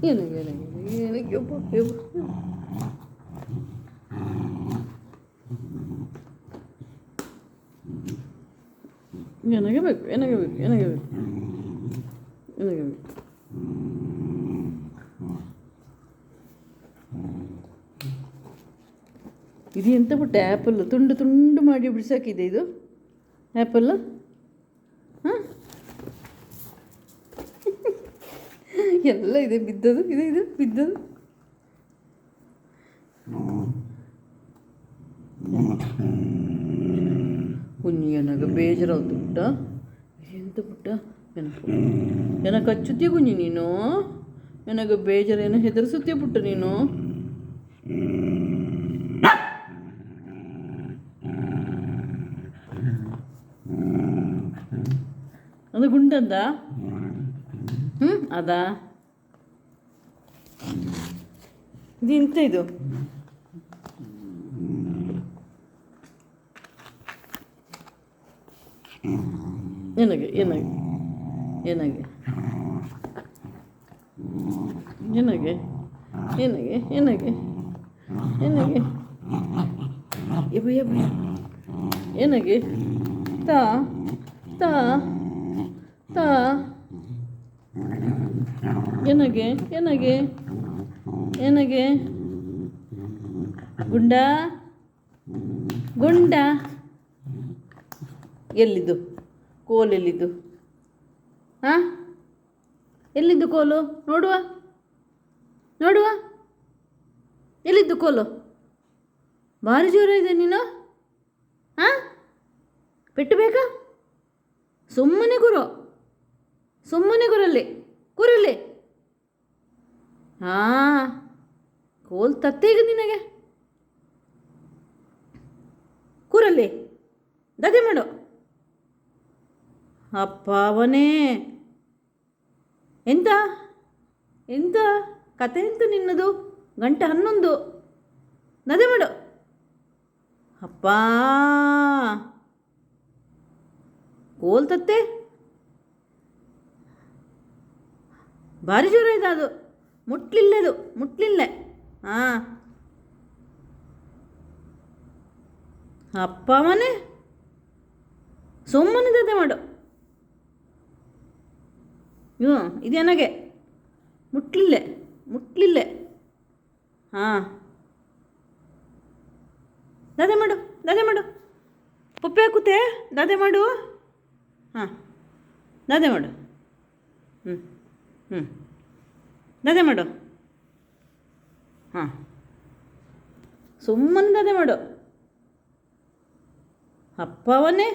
ಏನಾಗೆ ಏನಾಗೆ ಏನಾಗೆ ಯಪ್ಪ ಯಪ್ಪ ಏನಾಗೆ ಬೇಕು ಏನಾಗೆ ಬೇಕು ಏನಾಗೆ ಬೇಕು ಏನಾಗೆ ಬೇಕು ಇದು ಎಂತ ಬಿಟ್ಟೆ ಆ್ಯಪಲ್ ತುಂಡು ತುಂಡು ಮಾಡಿ ಬಿಡ್ಸಾಕಿದೆ ಇದು ಆ್ಯಪಲ್ ಹಾಂ ಎಲ್ಲ ಇದೆ ಬಿದ್ದದು ಇದು ಬಿದ್ದದು ಕುഞ്ഞി ನನಗೆ ಬೇಜಾರಾಯ್ತು ಪುಟ್ಟ ಎಂತ ಪುಟ್ಟ ನನಗೆ ಹಚ್ಚುತ್ತೀಯ ಕುഞ്ഞಿ ನೀನು ನನಗೆ ಬೇಜಾರೇನೋ ಹೆದರ್ಸುತ್ತೀಯ ಪುಟ್ಟ ನೀನು ಅದು ಗುಂಡಂದ ಅದಾ ಇದು ಎಂತ ಇದು ಏನಾಗೆ ಏನಾಗೆ ಏನಾಗೆ ಏನಾಗೆ ಏನಾಗೆ ಏನಾಗೆ ಏನಾಗೆ ಯಬ್ಬ ಯಬ್ಬ ಏನಾಗೆ ತಾ ತಾ ತಾ ಏನಾಗೆ ಏನಾಗೆ ಏನಾಗೆ ಗುಂಡ ಗುಂಡ ಎಲ್ಲಿದ್ದು ಕೋಲು ಎಲ್ಲಿದ್ದು ಹಾಂ ಎಲ್ಲಿದ್ದು ಕೋಲು ನೋಡುವ ನೋಡುವ ಎಲ್ಲಿದ್ದು ಕೋಲು ಭಾರಿ ಜೋರ ಇದೆ ನೀನು ಹಾಂ ಪೆಟ್ಟು ಬೇಕಾ ಸುಮ್ಮನೆ ಕೂರಲ್ಲಿ ಕೂರಲ್ಲಿ ಹಾಂ ಕೋಲ್ ತತ್ತೆ ಈಗ ನಿನಗೆ ಕೂರಲ್ಲಿ ದದೆ ಮಾಡು ಅಪ್ಪ ಅವನೇ ಎಂತ ಎಂತ ಕತೆ ಎಂತ ನಿನ್ನದು 11:00 ನದೆ ಮಾಡು ಅಪ್ಪ ಕೋಲ್ ತತ್ತೆ ಭಾರಿ ಜೋರ ಇದೆ ಅದು ಮುಟ್ಲಿಲ್ಲ ಹಾಂ ಅಪ್ಪ ಮನೆ ಸುಮ್ಮನೆ ದದೆ ಮಾಡು ಇದು ನನಗೆ ಮುಟ್ಲಿಲ್ಲ ಹಾಂ ದದೆ ಮಾಡು ಪಪ್ಪೆ ಹಾಕುತ್ತೆ ದದೆ ಮಾಡು ಹಾಂ ದದೆ ಮಾಡು ದದೆ ಮಾಡು ಹಾಂ ಸುಮ್ಮನೆ ದದೆ ಮಾಡು ಅಪ್ಪವನ್ನೇ